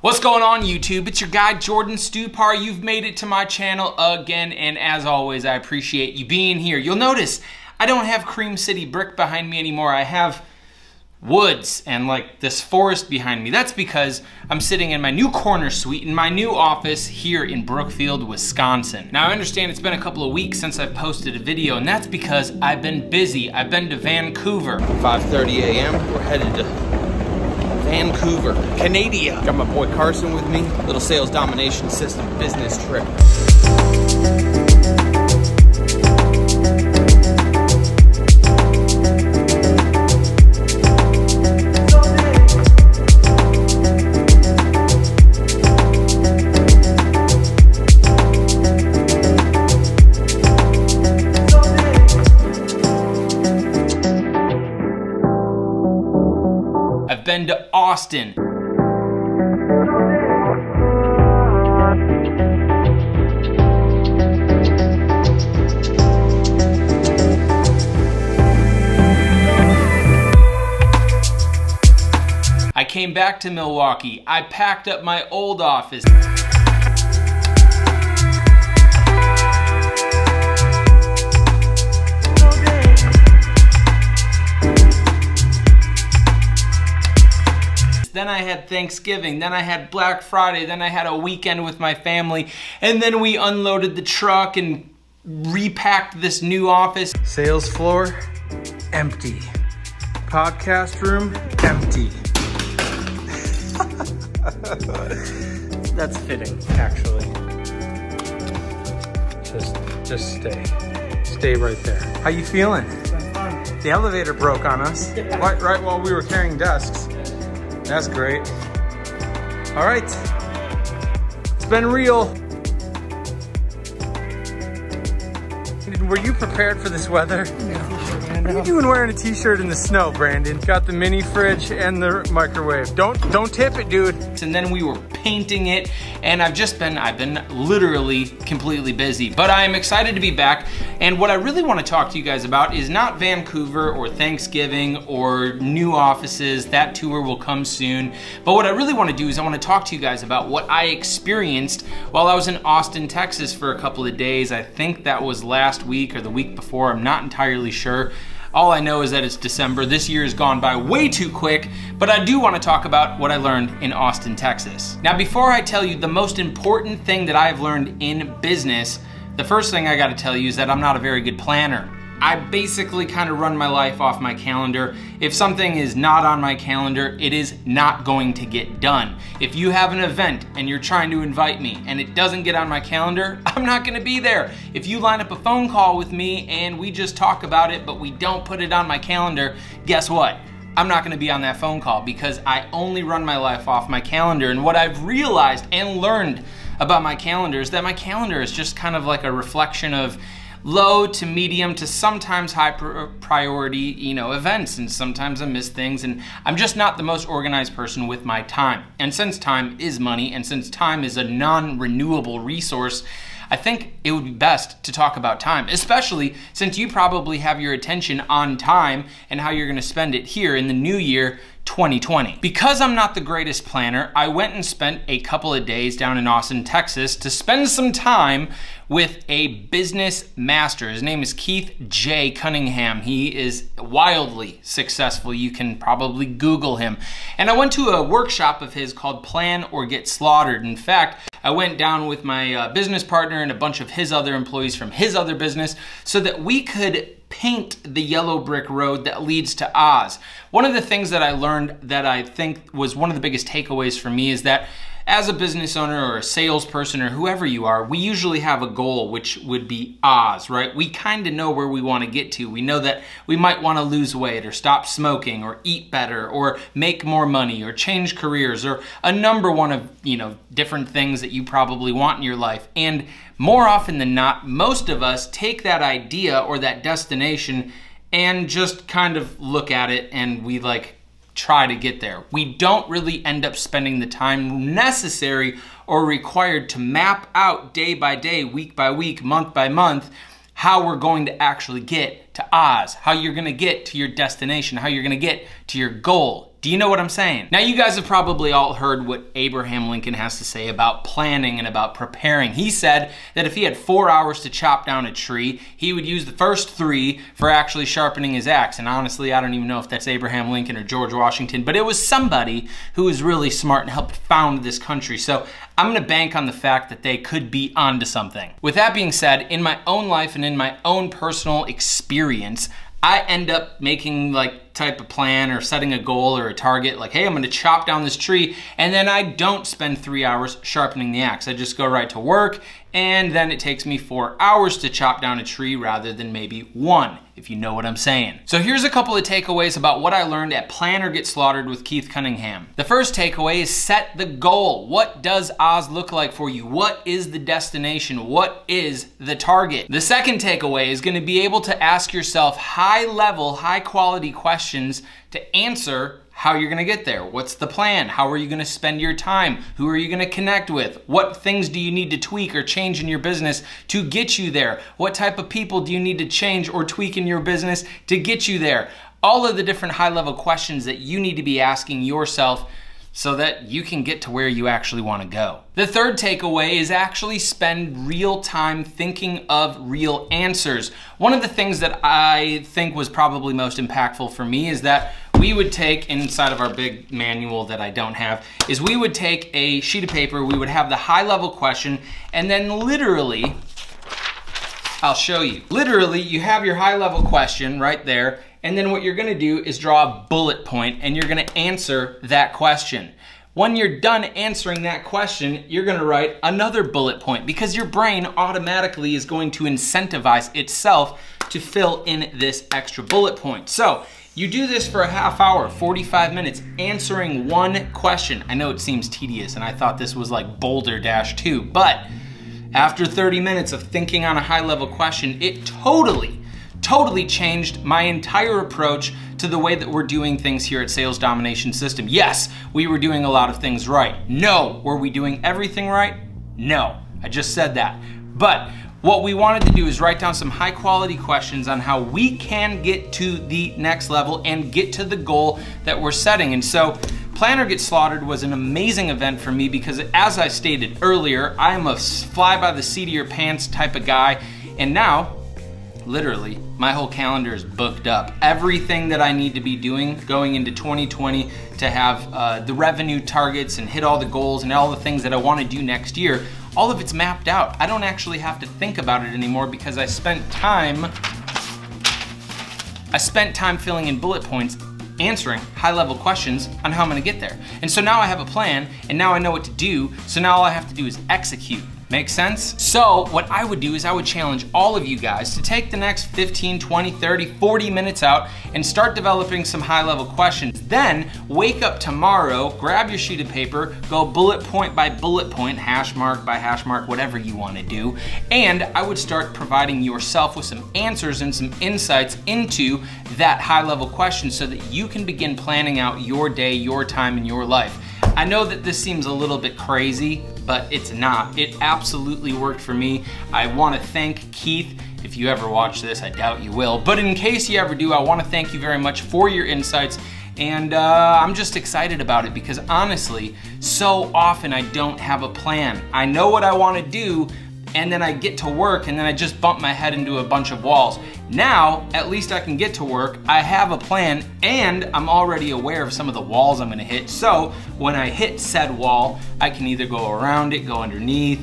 What's going on YouTube? It's your guy Jordan Stupar. You've made it to my channel again, and as always I appreciate you being here. You'll notice I don't have Cream City brick behind me anymore. I have woods and like this forest behind me. That's because I'm sitting in my new corner suite in my new office here in Brookfield, Wisconsin. Now I understand it's been a couple of weeks since I've posted a video, and that's because I've been busy. I've been to Vancouver. 5:30 a.m. We're headed to Vancouver, Canada. Got my boy Carson with me. Little sales domination system business trip. I've been to Austin. I came back to Milwaukee. I packed up my old office. Then I had Thanksgiving, then I had Black Friday, then I had a weekend with my family, and then we unloaded the truck and repacked this new office. Sales floor, empty. Podcast room, empty. That's fitting, actually. Just stay. Stay right there. How you feeling? The elevator broke on us, right while we were carrying desks. That's great. All right, it's been real. Were you prepared for this weather? No. What are you doing wearing a t-shirt in the snow, Brandon? Got the mini fridge and the microwave. Don't tip it, dude. And then we were painting it, and I've been literally completely busy, but I'm excited to be back. And what I really want to talk to you guys about is not Vancouver or Thanksgiving or new offices. That tour will come soon. But what I really want to do is I want to talk to you guys about what I experienced while I was in Austin, Texas for a couple of days. I think that was last week or the week before. I'm not entirely sure. All I know is that it's December. This year has gone by way too quick, but I do want to talk about what I learned in Austin, Texas. Now, before I tell you the most important thing that I've learned in business, the first thing I got to tell you is that I'm not a very good planner. I basically kind of run my life off my calendar. If something is not on my calendar, it is not going to get done. If you have an event and you're trying to invite me and it doesn't get on my calendar, I'm not gonna be there. If you line up a phone call with me and we just talk about it, but we don't put it on my calendar, guess what? I'm not gonna be on that phone call because I only run my life off my calendar. And what I've realized and learned about my calendar is that my calendar is just kind of like a reflection of low to medium to sometimes high priority, events, and sometimes I miss things, and I'm just not the most organized person with my time. And since time is money, and since time is a non-renewable resource, I think it would be best to talk about time, especially since you probably have your attention on time and how you're gonna spend it here in the new year, 2020. Because I'm not the greatest planner, I went and spent a couple of days down in Austin, Texas to spend some time with a business master. His name is Keith Cunningham. He is wildly successful. You can probably Google him. And I went to a workshop of his called Plan or Get Slaughtered. In fact, I went down with my business partner and a bunch of his other employees from his other business so that we could paint the yellow brick road that leads to Oz. One of the things that I learned that I think was one of the biggest takeaways for me is that as a business owner or a salesperson or whoever you are, we usually have a goal, which would be Oz, right? We kind of know where we want to get to. We know that we might want to lose weight or stop smoking or eat better or make more money or change careers or a number one of, different things that you probably want in your life. And more often than not, most of us take that idea or that destination and just kind of look at it and we try to get there. We don't really end up spending the time necessary or required to map out day by day, week by week, month by month, how we're going to actually get to Oz, how you're gonna get to your destination, how you're gonna get to your goal. Do you know what I'm saying? Now you guys have probably all heard what Abraham Lincoln has to say about planning and about preparing. He said that if he had 4 hours to chop down a tree, he would use the first 3 for actually sharpening his axe. And honestly, I don't even know if that's Abraham Lincoln or George Washington, but it was somebody who was really smart and helped found this country. So I'm gonna bank on the fact that they could be onto something. With that being said, in my own life and in my own personal experience, I end up making like type of plan or setting a goal or a target, like, hey, I'm gonna chop down this tree, and then I don't spend 3 hours sharpening the axe. I just go right to work, and then it takes me 4 hours to chop down a tree rather than maybe 1, if you know what I'm saying. So here's a couple of takeaways about what I learned at Plan or Get Slaughtered with Keith Cunningham. The first takeaway is set the goal. What does Oz look like for you? What is the destination? What is the target? The second takeaway is gonna be able to ask yourself high-level, high-quality questions to answer how you're gonna get there. What's the plan? How are you gonna spend your time? Who are you gonna connect with? What things do you need to tweak or change in your business to get you there? What type of people do you need to change or tweak in your business to get you there? All of the different high-level questions that you need to be asking yourself so that you can get to where you actually want to go. The third takeaway is actually spend real time thinking of real answers. One of the things that I think was probably most impactful for me is that we would take, inside of our big manual that I don't have, is we would take a sheet of paper, we would have the high level question, and then literally, I'll show you. Literally, you have your high level question right there, and then what you're gonna do is draw a bullet point and you're gonna answer that question. When you're done answering that question, you're gonna write another bullet point because your brain automatically is going to incentivize itself to fill in this extra bullet point. So you do this for a half hour, 45 minutes, answering one question. I know it seems tedious and I thought this was like Boulder Dash 2, but after 30 minutes of thinking on a high level question, it totally changed my entire approach to the way that we're doing things here at Sales Domination System. Yes, we were doing a lot of things right. No, were we doing everything right? No, I just said that. But what we wanted to do is write down some high quality questions on how we can get to the next level and get to the goal that we're setting. And so Plan or Get Slaughtered was an amazing event for me because, as I stated earlier, I am a fly by the seat of your pants type of guy. And now, literally, my whole calendar is booked up. Everything that I need to be doing going into 2020 to have the revenue targets and hit all the goals and all the things that I want to do next year, all of it's mapped out. I don't actually have to think about it anymore because I spent time filling in bullet points, answering high-level questions on how I'm gonna get there. And so now I have a plan, and now I know what to do, so now all I have to do is execute. Make sense? So what I would do is I would challenge all of you guys to take the next 15, 20, 30, 40 minutes out and start developing some high-level questions. Then wake up tomorrow, grab your sheet of paper, go bullet point by bullet point, hash mark by hash mark, whatever you want to do. And I would start providing yourself with some answers and some insights into that high-level question so that you can begin planning out your day, your time, and your life. I know that this seems a little bit crazy, but it's not. It absolutely worked for me. I want to thank Keith. If you ever watch this, I doubt you will, but in case you ever do, I want to thank you very much for your insights, and I'm just excited about it because honestly, so often I don't have a plan. I know what I want to do, and then I get to work and then I just bump my head into a bunch of walls. Now, at least I can get to work, I have a plan, and I'm already aware of some of the walls I'm gonna hit. So when I hit said wall, I can either go around it, go underneath,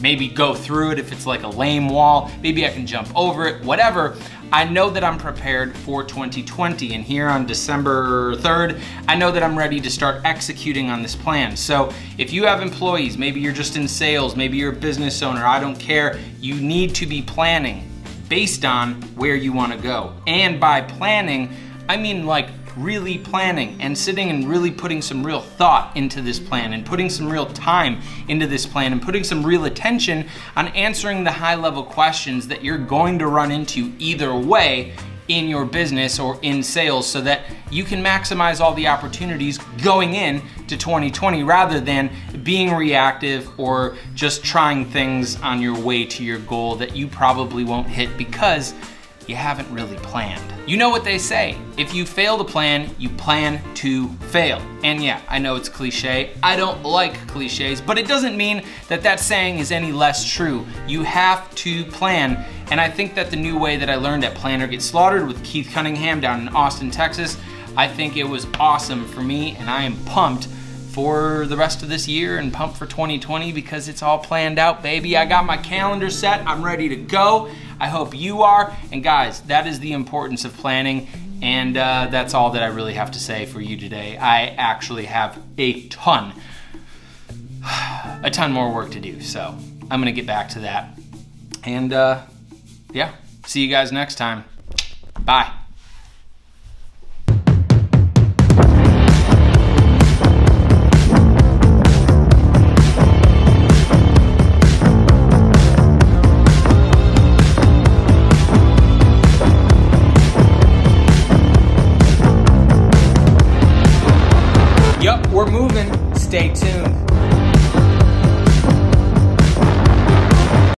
maybe go through it if it's like a lame wall, maybe I can jump over it, whatever. I know that I'm prepared for 2020, and here on December 3rd, I know that I'm ready to start executing on this plan. So if you have employees, maybe you're just in sales, maybe you're a business owner, I don't care, you need to be planning based on where you want to go. And by planning, I mean like really planning and sitting and really putting some real thought into this plan and putting some real time into this plan and putting some real attention on answering the high-level questions that you're going to run into either way in your business or in sales so that you can maximize all the opportunities going in to 2020 rather than being reactive or just trying things on your way to your goal that you probably won't hit because you haven't really planned. You know what they say, if you fail to plan, you plan to fail. And yeah, I know it's cliche. I don't like cliches, but it doesn't mean that that saying is any less true. You have to plan. And I think that the new way that I learned at Plan or Get Slaughtered with Keith Cunningham down in Austin, Texas, I think it was awesome for me, and I am pumped for the rest of this year and pumped for 2020 because it's all planned out, baby. I got my calendar set, I'm ready to go. I hope you are. And guys, that is the importance of planning, and that's all that I really have to say for you today. I actually have a ton more work to do, so I'm gonna get back to that. And yeah, see you guys next time. Bye. We're moving. Stay tuned.